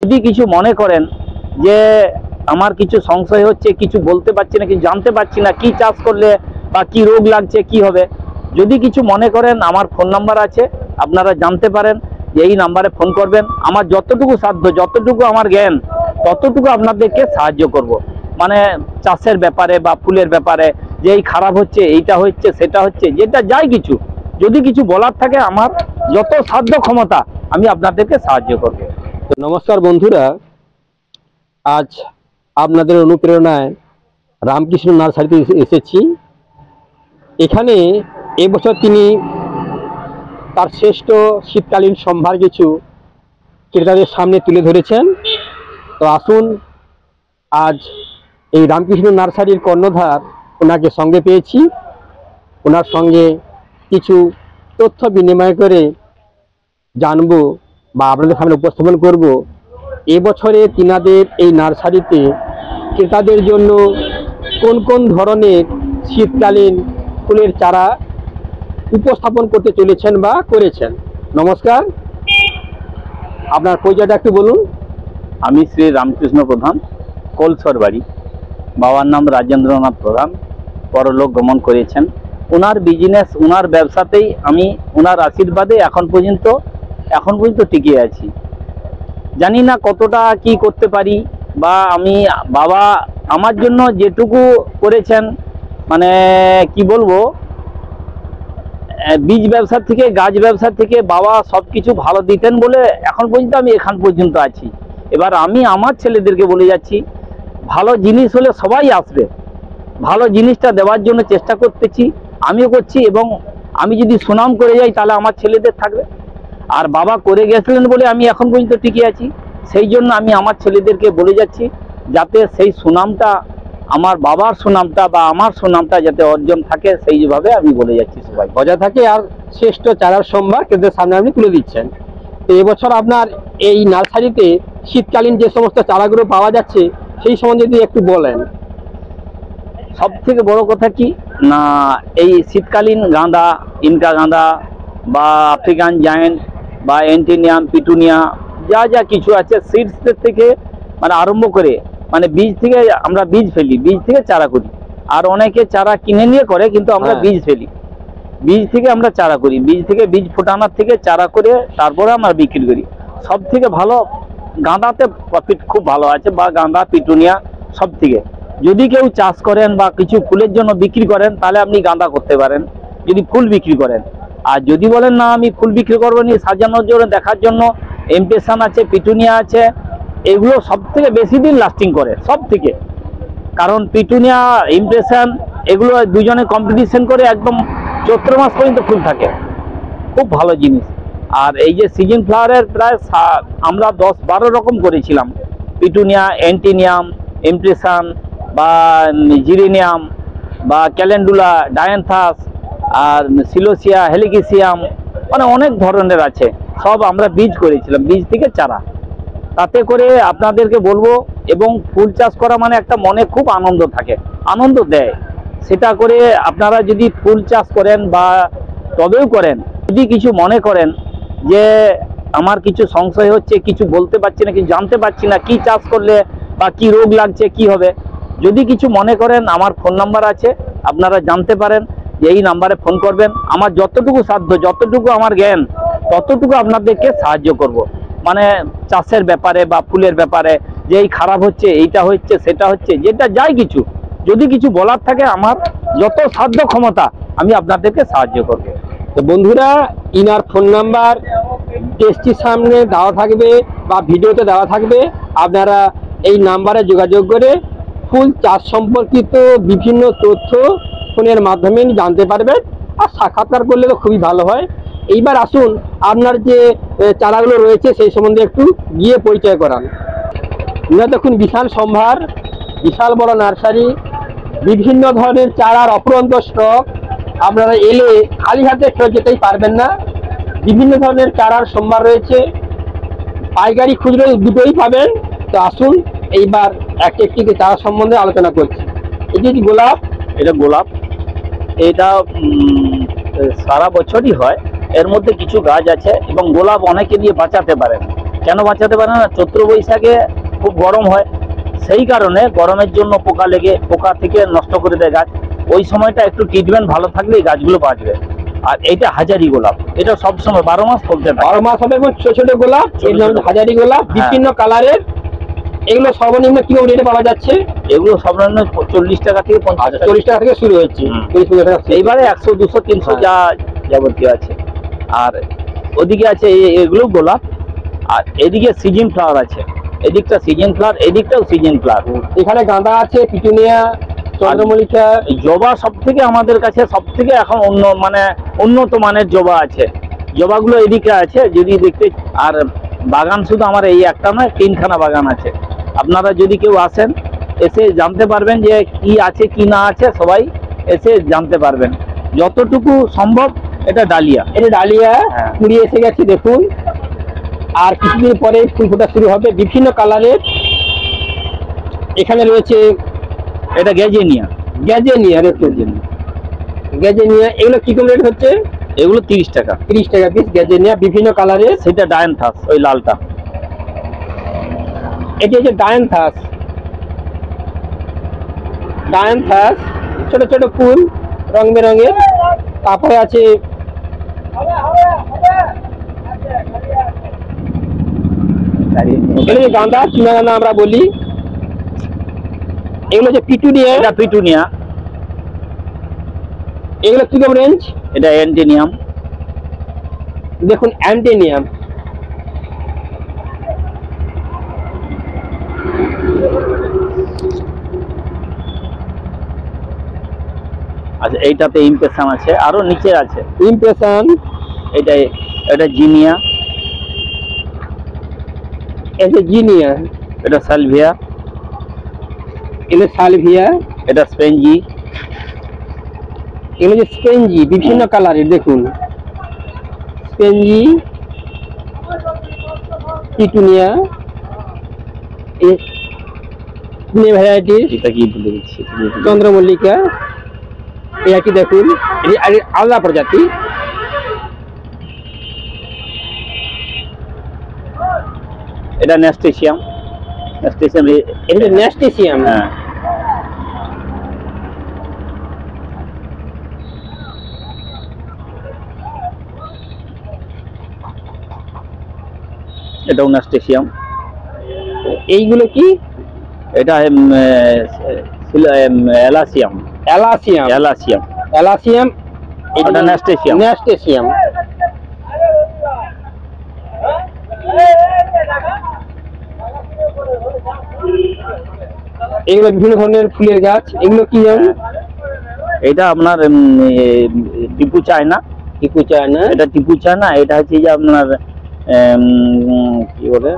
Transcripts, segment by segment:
যদি কিছু মনে করেন যে আমার কিছু সংশয় হচ্ছে, কিছু বলতে পারছি না, কিছু জানতে পারছি না, কি চাষ করলে বা কি রোগ লাগছে, কি হবে, যদি কিছু মনে করেন আমার ফোন নাম্বার আছে, আপনারা জানতে পারেন যে এই নাম্বারে ফোন করবেন। আমার যতটুকু সাধ্য, যতটুকু আমার জ্ঞান, ততটুকু আপনাদেরকে সাহায্য করব। মানে চাষের ব্যাপারে বা ফুলের ব্যাপারে, যে এই খারাপ হচ্ছে, এইটা হচ্ছে, সেটা হচ্ছে, যেটা যাই কিছু যদি কিছু বলার থাকে, আমার যত সাধ্য ক্ষমতা আমি আপনাদেরকে সাহায্য করব। তো নমস্কার বন্ধুরা, আজ আপনাদের অনুপ্রেরণায় রামকৃষ্ণ নার্সারিতে এসেছি। এখানে এবছর তিনি তার শ্রেষ্ঠ শীতকালীন সম্ভার কিছু ক্রেতাদের সামনে তুলে ধরেছেন। তো আসুন, আজ এই রামকৃষ্ণ নার্সারির কর্ণধার ওনাকে সঙ্গে পেয়েছি। ওনার সঙ্গে কিছু তথ্য বিনিময় করে জানবো বা আপনাদের সামনে উপস্থাপন করব এবছরে তিনাদের এই নার্সারিতে ক্রেতাদের জন্য কোন কোন ধরনের শীতকালীন ফুলের চারা উপস্থাপন করতে চলেছেন বা করেছেন। নমস্কার, আপনার পরিচয়টা একটু বলুন। আমি শ্রী রামকৃষ্ণ প্রধান, কলসর বাড়ি। বাবার নাম রাজেন্দ্রনাথ প্রধান, পরলোক গমন করেছেন। ওনার বিজনেস, ওনার ব্যবসাতেই আমি ওনার আশীর্বাদে এখন পর্যন্ত টিকে আছি। জানি না কতটা কি করতে পারি, বা আমি বাবা আমার জন্য যেটুকু করেছেন, মানে কি বলবো, বীজ ব্যবসা থেকে, গাছ ব্যবসা থেকে বাবা সব কিছু ভালো দিতেন বলে এখন পর্যন্ত আমি এখান পর্যন্ত আছি। এবার আমি আমার ছেলেদেরকে বলে যাচ্ছি, ভালো জিনিস হলে সবাই আসবে, ভালো জিনিসটা দেওয়ার জন্য চেষ্টা করতেছি, আমিও করছি। এবং আমি যদি সুনাম করে যাই তাহলে আমার ছেলেদের থাকবে। আর বাবা করে গেছিলেন বলে আমি এখন পর্যন্ত টিকে আছি। সেই জন্য আমি আমার ছেলেদেরকে বলে যাচ্ছি, যাতে সেই সুনামটা, আমার বাবার সুনামটা বা আমার সুনামটা যাতে অর্জন থাকে, সেইভাবে আমি বলে যাচ্ছি সবাই বজায় থাকে। আর শ্রেষ্ঠ চারার সম্ভার ক্রেতাদের সামনে আপনি তুলে দিচ্ছেন। তো এবছর আপনার এই নার্সারিতে শীতকালীন যে সমস্ত চারাগুলো পাওয়া যাচ্ছে সেই সম্বন্ধে যদি একটু বলেন। সব থেকে বড় কথা কি না, এই শীতকালীন গাঁদা, ইনকা গাঁদা বা আফ্রিকান জায়েন্ট বা অ্যান্টিনিয়াম, পিটুনিয়া, যা যা কিছু আছে, সিডস থেকে মানে আরম্ভ করে, মানে বীজ থেকে আমরা বীজ ফেলি, বীজ থেকে চারা করি। আর অনেকে চারা কিনে নিয়ে করে, কিন্তু আমরা বীজ ফেলি, বীজ থেকে আমরা চারা করি, বীজ থেকে, বীজ ফোটানোর থেকে চারা করে তারপরে আমরা বিক্রি করি। সব থেকে ভালো গাঁদাতে প্রফিট খুব ভালো আছে, বা গাঁদা, পিটুনিয়া সব থেকে। যদি কেউ চাষ করেন বা কিছু ফুলের জন্য বিক্রি করেন, তাহলে আপনি গাঁদা করতে পারেন যদি ফুল বিক্রি করেন। আর যদি বলেন না আমি ফুল বিক্রি করবো নি, সাজানোর জন্য, দেখার জন্য, ইমপ্রেশন আছে, পিটুনিয়া আছে, এগুলো সব থেকে বেশি দিন লাস্টিং করে সব থেকে। কারণ পিটুনিয়া, ইমপ্রেশন, এগুলো দুজনে কম্পিটিশন করে একদম চৈত্র মাস পর্যন্ত ফুল থাকে, খুব ভালো জিনিস। আর এই যে সিজন ফ্লাওয়ারের প্রায় আমরা 10-12 রকম করেছিলাম, পিটুনিয়া, অ্যান্টিনিয়াম, ইমপ্রেশন বা জিরেনিয়াম বা ক্যালেন্ডুলা, ডায়ান্থাস, আর সিলোসিয়া, হেলিকিসিয়াম, মানে অনেক ধরনের আছে। সব আমরা বীজ করেছিলাম, বীজ থেকে চারা। তাতে করে আপনাদেরকে বলবো, এবং ফুল চাষ করা মানে একটা মনে খুব আনন্দ থাকে, আনন্দ দেয়। সেটা করে আপনারা যদি ফুল চাষ করেন বা তবেও করেন, যদি কিছু মনে করেন যে আমার কিছু সংশয় হচ্ছে, কিছু বলতে পারছি না, কিছু জানতে পারছি না, কি চাষ করলে বা কি রোগ লাগছে, কি হবে, যদি কিছু মনে করেন আমার ফোন নাম্বার আছে, আপনারা জানতে পারেন যে এই নাম্বারে ফোন করবেন। আমার যতটুকু সাধ্য, যতটুকু আমার জ্ঞান, ততটুকু আপনাদেরকে সাহায্য করব। মানে চাষের ব্যাপারে বা ফুলের ব্যাপারে, যে এই খারাপ হচ্ছে, এইটা হচ্ছে, সেটা হচ্ছে, যেটা যাই কিছু যদি কিছু বলার থাকে, আমার যত সাধ্য ক্ষমতা আমি আপনাদেরকে সাহায্য করব। তো বন্ধুরা, ইনার ফোন নাম্বার টেস্টির সামনে দেওয়া থাকবে বা ভিডিওতে দেওয়া থাকবে। আপনারা এই নাম্বারে যোগাযোগ করে ফুল চাষ সম্পর্কিত বিভিন্ন তথ্য ফোনের মাধ্যমে জানতে পারবেন। আর সাক্ষাৎকার করলে তো খুবই ভালো হয়। এইবার আসুন, আপনার যে চারাগুলো রয়েছে সেই সম্বন্ধে একটু গিয়ে পরিচয় করান। আপনারা দেখুন, বিশাল সম্ভার, বিশাল বড় নার্সারি, বিভিন্ন ধরনের চারার অফুরন্ত স্টক। আপনারা এলে খালি হাতে ফেরত যেতেই পারবেন না। বিভিন্ন ধরনের চারার সম্ভার রয়েছে, পাইকারি খুচরো দুটোই পাবেন। তো আসুন, এইবার একটি একটি চারা সম্বন্ধে আলোচনা করছি। এটি গোলাপ, এটা গোলাপ, এটা সারা বছরই হয়। এর মধ্যে কিছু গাছ আছে, এবং গোলাপ অনেকে দিয়ে বাঁচাতে পারেন। কেন বাঁচাতে পারে না? চৈত্র বৈশাখে খুব গরম হয়, সেই কারণে গরমের জন্য পোকা লেগে পোকা থেকে নষ্ট করে দেয় গাছ। ওই সময়টা একটু ট্রিটমেন্ট ভালো থাকলে এই গাছগুলো বাঁচবে। আর এটা হাজারি গোলাপ, এটা সবসময় 12 মাস ফলতে থাকে। 12 মাস হবে এবং ছোট ছোট গোলাপ, এর নাম হাজারি গোলাপ, বিভিন্ন কালারের। এগুলো সর্বনিম্ন কিরকম রেটে পাওয়া যাচ্ছে? এগুলো সর্বনিম্ন 40 টাকা থেকে 50 টাকা। 40 টাকা থেকে শুরু হচ্ছে। এইবারে 100, 200, 300 যা যাবতীয় আছে। আর ওদিকে আছে এগুলো গোলাপ, আর এদিকে সিজন ফ্লাওয়ার আছে। এদিকটা সিজন ফ্লাওয়ার, এদিকটাও সিজন ফ্লাওয়ার। এখানে গাঁদা আছে, পিটুনিয়া, চন্দ্রমল্লিকা, জবা সব থেকে আমাদের কাছে সব থেকে এখন উন্নত মানের জবা আছে। জবাগুলো এদিকে আছে যদি দেখতে। আর বাগান শুধু আমার এই একটা নয়, 3খানা বাগান আছে। আপনারা যদি কেউ আসেন, এসে জানতে পারবেন যে কি আছে কি না আছে, সবাই এসে জানতে পারবেন যতটুকু সম্ভব। এটা ডালিয়া, এটা ডালিয়া কুড়ি এসে গেছে দেখুন। আর কিছুদিন পরে ফুল ফোটা শুরু হবে বিভিন্ন কালারের। এখানে রয়েছে এটা গ্যাজেনিয়া। গ্যাজেনিয়া দেখুন, গ্যাজেনিয়া। এগুলো কি রেট হচ্ছে? এগুলো 30 টাকা। 30 টাকা পিস গ্যাজেনিয়া, বিভিন্ন কালারের। সেটা ডায়ান্থাস, ওই লালটা। এটি হচ্ছে ডায়ান্থাস। ডায়ান্থাস ছোট ছোট ফুল, রং বেরঙের। তারপরে আছে এগুলো যে গাঁদা, চুনা গাঁদা আমরা বলি। এগুলো হচ্ছে পিটুনিয়া। এটা পিটুনিয়া। এগুলো কিরকম রেঞ্জ? এটা অ্যান্টেনিয়াম। দেখুন অ্যান্টেনিয়াম। আচ্ছা, এইটাতে ইমপ্রেশন আছে, আরো নিচে আছে ইমপ্রেশন। এটা জিনিয়া। এটা জিনিয়া। এটা সালভিয়া। এটা সালভিয়া। এটা স্পেনজি। এগুলো যে স্পেনজি, বিভিন্ন কালারের দেখুন। স্পেনজি, পিটুনিয়া, ভ্যারাইটির। এটা কি বলে দিচ্ছি, চন্দ্রমল্লিকা। এটা কি দেখুন, আলাদা প্রজাতি। এটা ন্যাস্টেসিয়াম। এটা ন্যাস্টেসিয়াম। হ্যাঁ। এটাও ন্যাস্টেসিয়াম। এইগুলো কি? এটা এলাসিয়াম। এলাসিয়াম। এলাসিয়াম। এলাসিয়াম। এটা ন্যাস্টেসিয়াম। ন্যাস্টেসিয়াম। এগুলো বিভিন্ন ধরনের ফুলের গাছ। এগুলো কি জানেন? এটা আপনার টিপু চায়না। টিপু চায়না। এটা টিপু চায়না। এটা হচ্ছে যে আপনার কি বলে,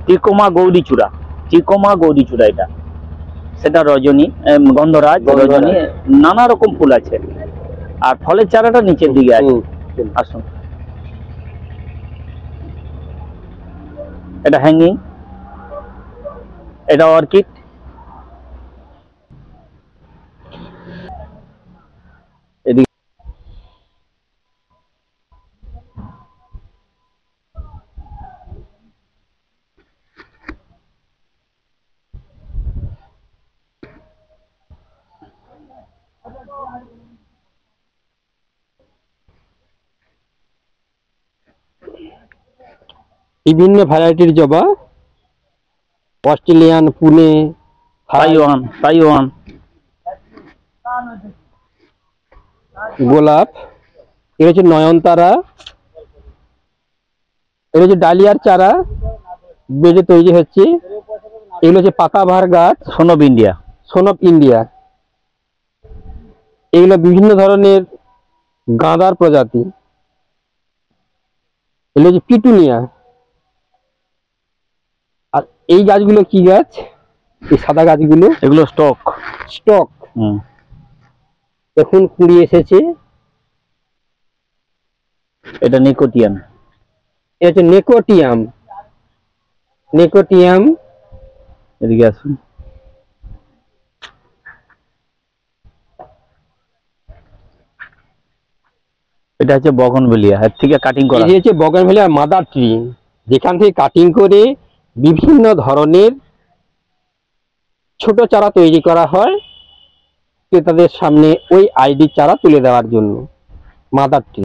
টিকোমা গৌরীচূড়া। টিকোমা গৌরীচূড়া এটা। সেটা রজনী, গন্ধরাজ, রজনী, নানা রকম ফুল আছে। আর ফলের চারাটা নিচের দিকে আছে। আসুন। এটা হ্যাঙ্গিং। এটা অর্কিড। এদিকে বিভিন্ন ভ্যারাইটির জবা। অস্ট্রেলিয়ান, পুনে, তাইওয়ান গোলাপ। এটা হচ্ছে নয়নতারা। এটা হচ্ছে ডালিয়ার চারা বেজে তৈরি হচ্ছে। এগুলো হচ্ছে পাতাবাহার গাছ। Son of India. Son of India. এগুলো বিভিন্ন ধরনের গাঁদার প্রজাতি। এগুলো হচ্ছে পিটুনিয়া। আর এই গাছগুলো কি গাছ? এই সাদা গাছগুলো, এগুলো স্টক। স্টক। দেখুন কুড়ি এসেছে। এটা নিকোটিয়াম। এটা হচ্ছে নেকোটিয়াম। নেকোটিয়াম। এদিকে আসুন। এটা হচ্ছে বগনভেলিয়া, এর থেকে কাটিং করা। এই হচ্ছে বগনভেলিয়া মাদার ট্রি। যেখান থেকে কাটিং করে বিভিন্ন ধরনের ছোট চারা তৈরি করা হয় ক্রেতাদের সামনে ওই আইডি চারা তুলে দেওয়ার জন্য। Mother tree.